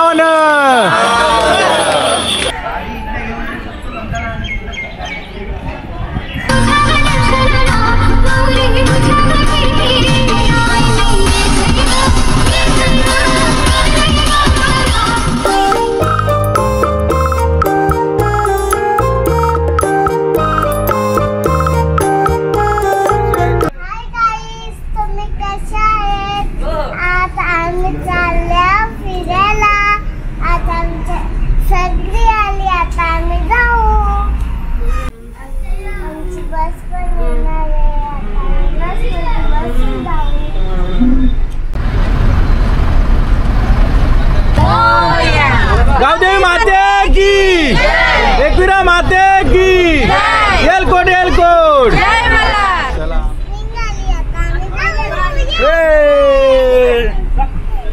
नावानं। गावदेवी माते की, एकविरा माते की, एलकोट एलकोट।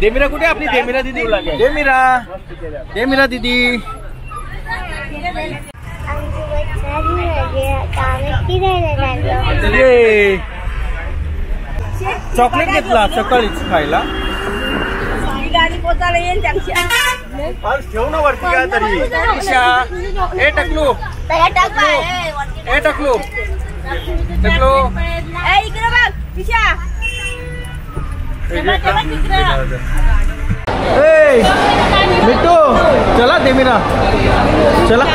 देमिरा कुठे आपली? देमिरा दीदी, देमिरा देमिरा दीदी। चॉकलेट घेतला सकाळीच खायला। आज ठेव ना वरती काय तरी। ईशा ए टकलू, ए टकलू, टकलू इकडे बघ ईशा। मिट्टू चला देमिरा चला।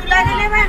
तुला दिले बा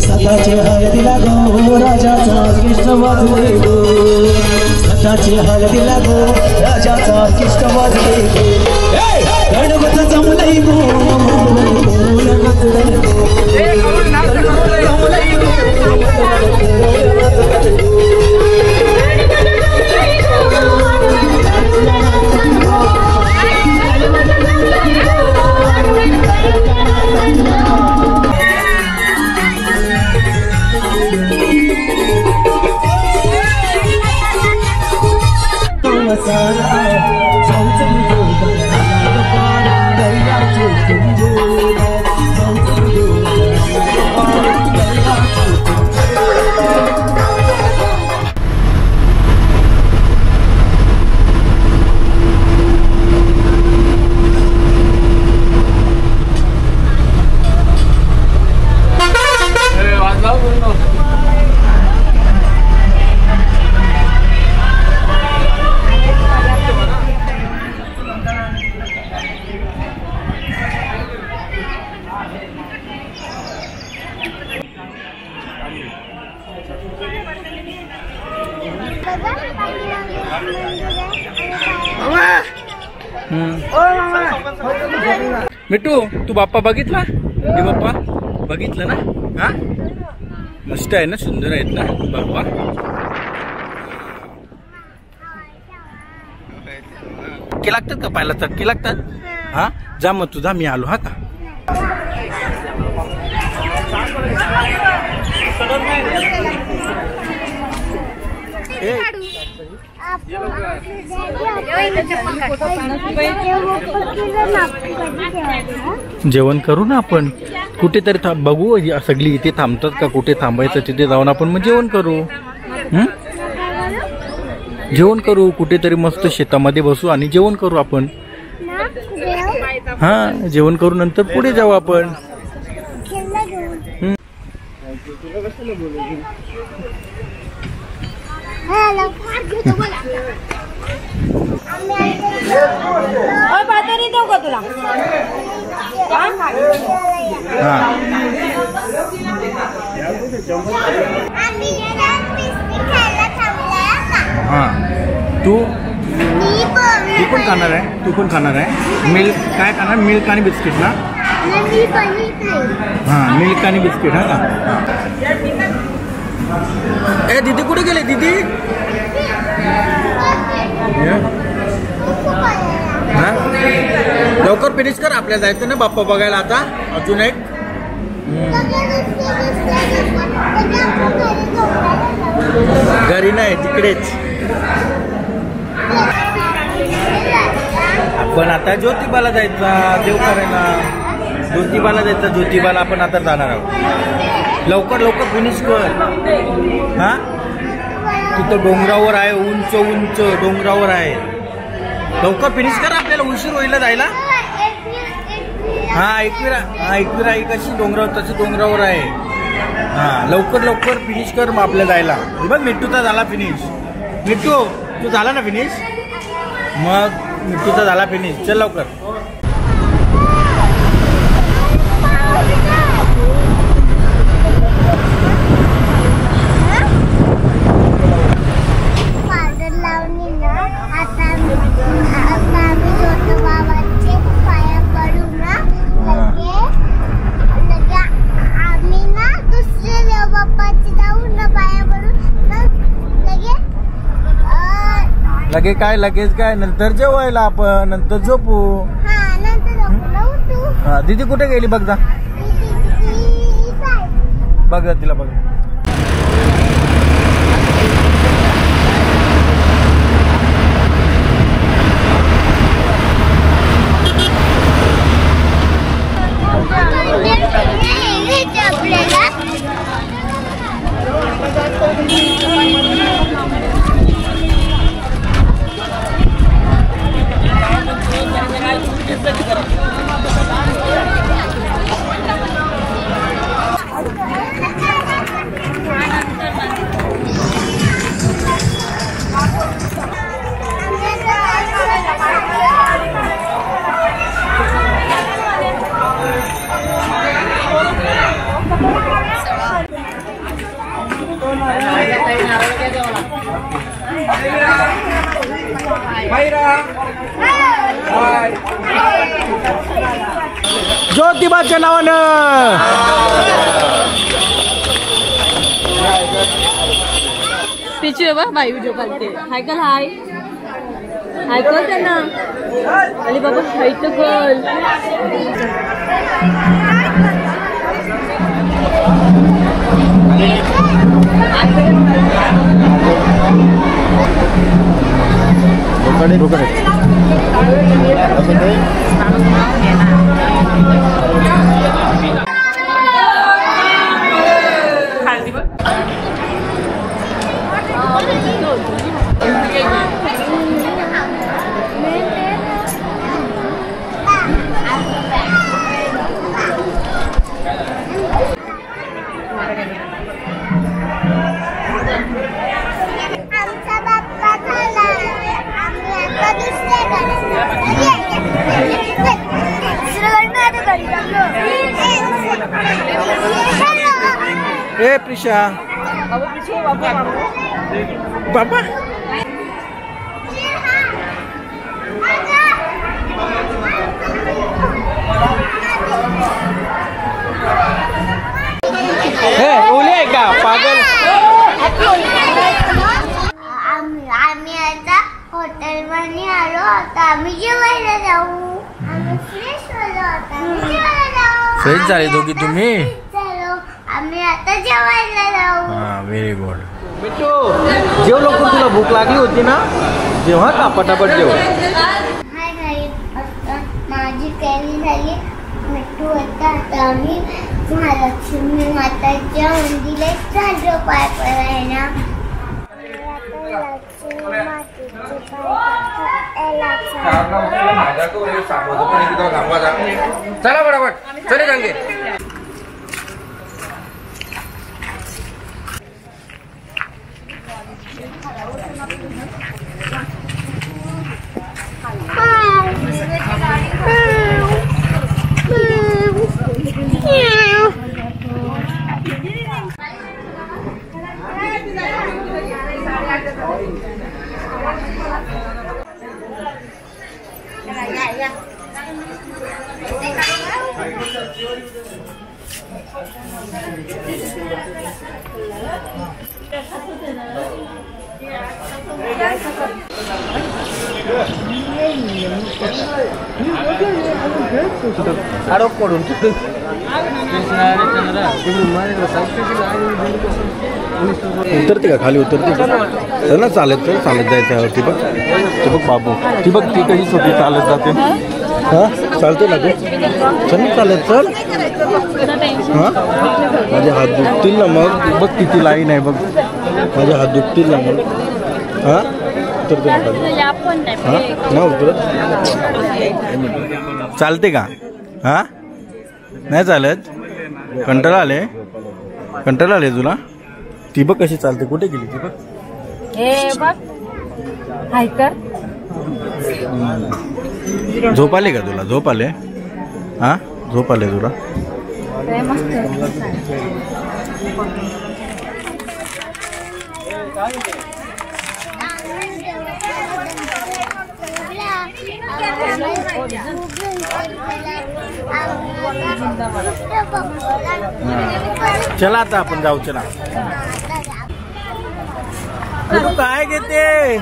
सताचे हळदीला गो राजाचा कृष्ण वाजले गो, सताचे हळदीला गो राजाचा कृष्ण वाजले गो। गणपत जमलई गो मिट्टू तू बाप्पा बघितला? हे बाप्पा बघितलं ना? हा मस्त आहे ना, सुंदर आहेत ना बाप्पा। चटके लागतात का? पायला चटके लागतात? हा जा मग तुझा, मी आलो हा का। जेवण करू ना आपण कुठेतरी, बघू सगळी इथे थांबतात का, कुठे थांबायचं तिथे जाऊन आपण मग जेवण करू। जेवण करू कुठेतरी मस्त शेतामध्ये बसू आणि जेवण करू आपण। हा जेवण करू नंतर पुढे जाऊ आपण। पातळी देऊ का तुला? तू पण खाणार आहे? तू पण खाणार आहे? मिल्क काय खाणार? मिल्क आणि बिस्किट ना? मिल्क आणि बिस्किट हा का? ए दीदी कुठे गेले? दीदी लवकर फिनिश कर, आपल्याला जायचं ना बाप्पा बघायला आता. अजून एक घरी नाही, तिकडेच. आपण आता ज्योतिबाला जायचा, देव करायला. ज्योतिबाला जायचा, ज्योतिबाला आपण आता जाणार आहोत. लवकर लवकर फिनिश कर. हा तिथं डोंगरावर आहे, उंच उंच डोंगरावर आहे. लवकर फिनिश कर, आपल्याला उशीर होईल जायला. एकविरा ही कशी डोंगरावर तशी डोंगरावर आहे. लवकर लवकर फिनिश कर, मग आपल्याला जायला. बघ मिट्टूचा झाला फिनिश. मिट्टू तू झाला ना फिनिश? मग मिट्टूचा झाला फिनिश. चल लवकर. लगे काय लगेच काय, नंतर जेवायला आपण, नंतर झोपू. दीदी कुठे गेली बघ जा. बघ जा तिला बघ. ज्योतिबाच्या नावानं पिछे बा बाई व्हिडिओ काढते. हाय कर, हाय हाय कर त्यांना. अरे बाबा हाय तर कर. ए प्रिशा बाबा ओली आहे का पागल. आम्ही आता हॉटेलमध्ये आलो. आता आम्ही जेवायला जाऊ. आम्ही फ्रेश झालो. आता जेवायला जाऊ. फ्रेश झाले दोघी तुम्ही? आम्ही आता जेवायला जाऊ. Very good. मिट्टू जेव लवकर, तुला भूक लागली होती ना? जेव्हा का पटापट जेव. हाय घरी माझी कॅरी झाली. मिट्टू होता. आता आम्ही महालक्ष्मी माताच्या मंदिरात चाललो पाय पडायला. चला बरोबर चले जांगे. आडोक पडून उतरते का खाली उतरते चल ना चालत जायचं ती बघ बाबू ती बघ ती कशी छोटी चालत जाते हा चालते ना तू चल ना चालत चल हा माझे हात दुखतील ना मग बघ किती लाईन आहे बघ माझे हात दुखतील ना मग हा उतरते ना उतरत चालते का हा नाही चालत कंटाळा आले तुला ती बघ कशी चालते कुठे गेली ती बघ झोप आले का तुला झोप आले हा झोप आले तुला चला आता आपण जाऊ चला तू काय घेते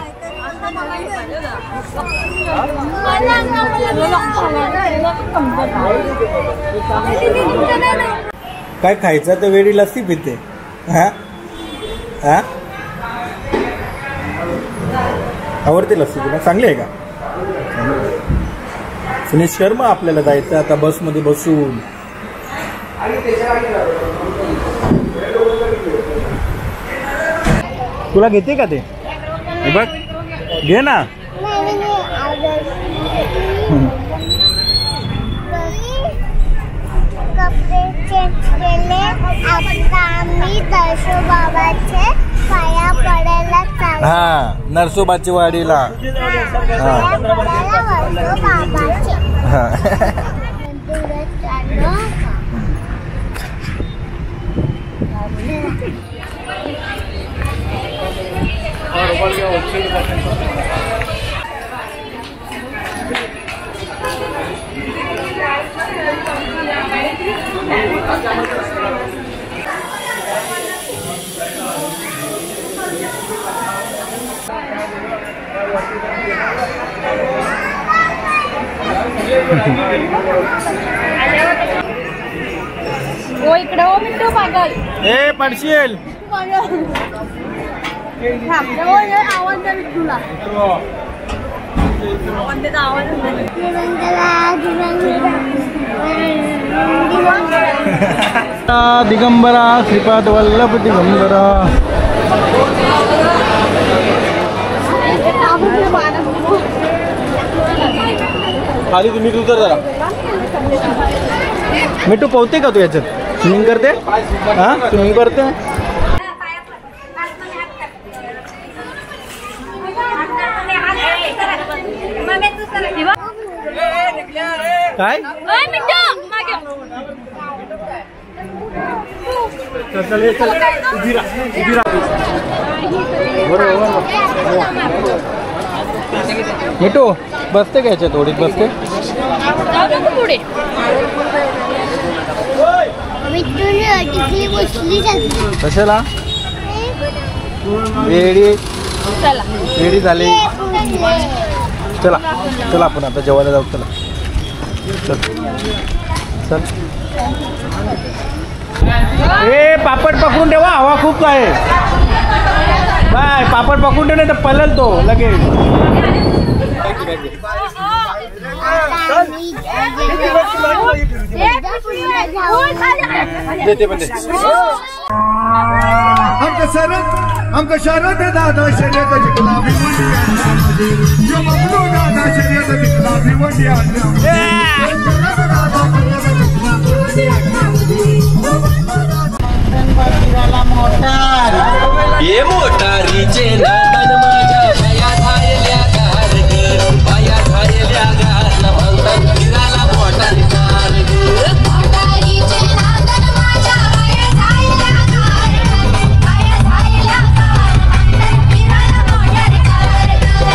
काय खायचं तर वेळी लस्सी पिते हा हा आवडते लस्सी तुला चांगली आहे का फिनिश कर मग आपल्याला जायचं आता बसमध्ये बसून तुला घेते का ते बघ घे ना कपडे चेंज केले आता आम्ही नरसोबाबाचे पाया पडायला चाललो हा नरसोबाची वाडीला नरसोबाबाचे ओ इकडे हो मिठू पागल ए पडशील आवाज द्या मिठूला दिगंबरा श्रीपाद वल्लभ दिगंबरा खाली तुम्ही उतर जरा मिठू पोहते का तू याच्यात स्विमिंग करते हा स्विमिंग करते काय मिठू बसते का याच्यात थोडीच बसते कशाला रेडी झाले चला चला आपण आता जेवायला जाऊ चला चल चल ए पापड पकडून ठेवा हवा खूप आहे बाय पापड पकडून ठेव नाही तर पलल तो लगेच आमका शरद दादा शर्यत जिंकला दादा शर्यत जिंकला भिवंडी ये मोटारीचे नादन माझ्या पाया झालेल्या गार ग पाया झालेल्या गार म्हणतात फिरायला मोटारी कार ग मोटारीचे नादन माझ्या पाया झालेल्या गार पाया झालेल्या गार म्हणतात फिरायला मोटारी कार ग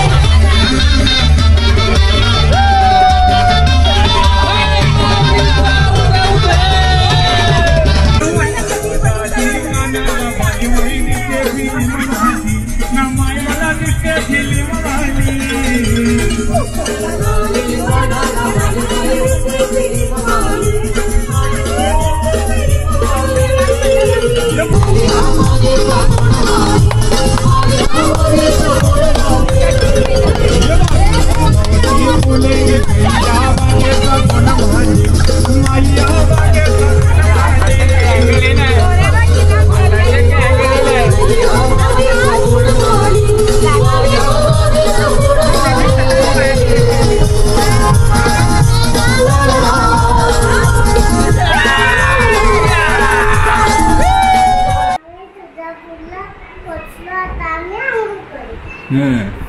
हम्म.